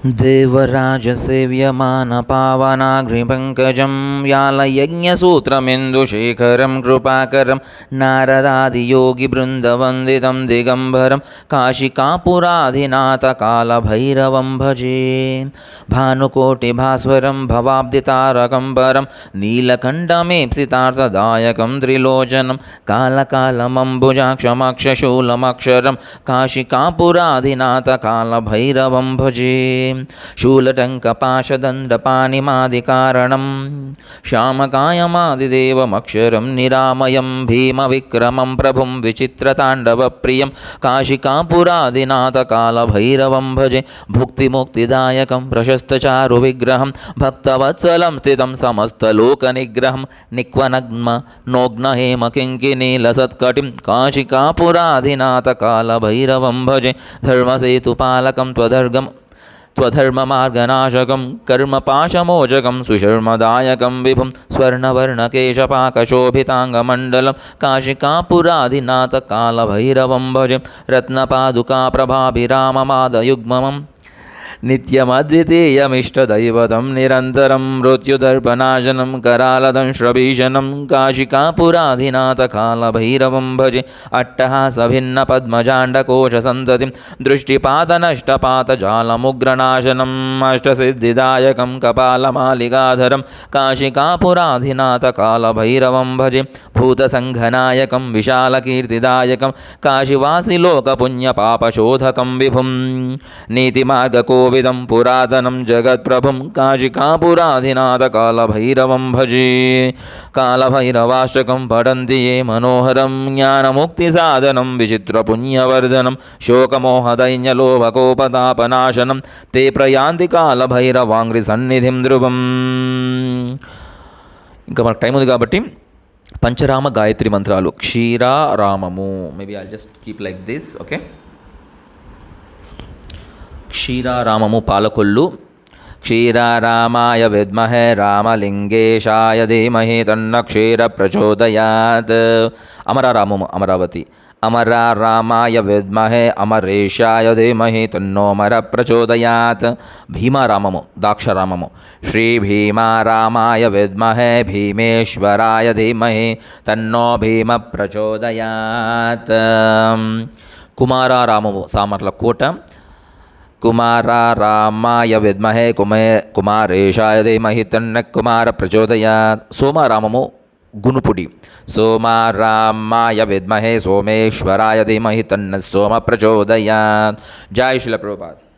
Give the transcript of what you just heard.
देवराजसेव्यमानपावनाग्निपङ्कजं व्यालयज्ञसूत्रमिन्दुशेखरं कृपाकरं नारदादियोगिवृन्दवन्दितं दिगम्बरं काशिकापुराधिनाथकालभैरवं भजे। भानुकोटिभास्वरं भवाब्धितारकं परं नीलकण्ठमेप्सितार्थदायकं त्रिलोचनं कालकालमम्बुजाक्षमक्षशूलमक्षरं काशिकापुराधिनाथकालभैरवं भजे। शूलटङ्कपाशदण्डपाणिमादिकारणं श्यामकायमादिदेवमक्षरं निरामयं भीमविक्रमं प्रभुं विचित्रताण्डवप्रियं काशिकापुरादिनाथकालभैरवं भजे। भुक्तिमुक्तिदायकं प्रशस्तचारुविग्रहं भक्तवत्सलं स्थितं समस्तलोकनिग्रहं निक्वनग्नोग्नहेमकिङ्किनीलसत्कटिं काशिकापुराधिनाथकालभैरवं भजे। धर्मसेतुपालकं त्वधर्ममार्गनाशकं कर्मपाशमोचकं सुशर्मदायकं विभुं स्वर्णवर्णकेशपाकशोभिताङ्गमण्डलं काशिकापुराधिनाथकालभैरवं भजे। रत्नपादुकाप्रभाभिराममादयुग्मं नित्यमद्वितीयमिष्टदैवतं निरन्तरं मृत्युदर्पनाशनं करालदं श्रभीषणं काशिकापुराधिनाथकालभैरवं भजे। अट्टहासभिन्नपद्मजाण्डकोशसन्ततिं दृष्टिपातनष्टपातजालमुग्रनाशनम् अष्टसिद्धिदायकं कपालमालिकाधरं काशिकापुराधिनाथकालभैरवं भजे। भूतसङ्घनायकं विशालकीर्तिदायकं काशिवासिलोकपुण्यपापशोधकं विभुं नीतिमार्गकोविदं पुरातनं जगत्प्रभुं काशिकापुराधिनाथकालभैरवं भजे। कालभैरवाष्टकं पठन्ति ये मनोहरं ज्ञानमुक्तिसाधनं विचित्रपुण्यवर्धनं शोकमोहदैन्यलोभकोपतापनाशनं ते प्रयान्ति कालभैरवाङ्घ्रिसन्निधिं ధ్రువం। ఇంకా మనకు టైం ఉంది కాబట్టి పంచరామ గాయత్రి మంత్రాలు Ksheeraramamu. Maybe I just keep like this. Okay, Ksheeraramamu Palakollu. క్షీరారామాయ విద్మహే రామలింగేశాయ ధీమహి తన్న క్షీర ప్రచోదయాత్. అమరారామము అమరావతి. అమరారామాయ విద్మహే అమరేశాయ ధీమహి తన్నోమర ప్రచోదయాత్. భీమారామము దాక్షరామము. శ్రీ భీమారామాయ విద్మహే భీమేశ్వరాయ ధీమహి తన్నో భీమ ప్రచోదయాత్. కుమారారామము సామర్లకోట. కుమారారామాయ విద్మహే కుమారేశాయ ధీమహి తన్న కుమార ప్రచోదయాత్. సోమారామము గునుపుడి. సోమారామాయ విద్మహే సోమేశ్వరాయ ధీమహి తన్న సోమ ప్రచోదయాత్. జై శ్రీల ప్రభుపాద్.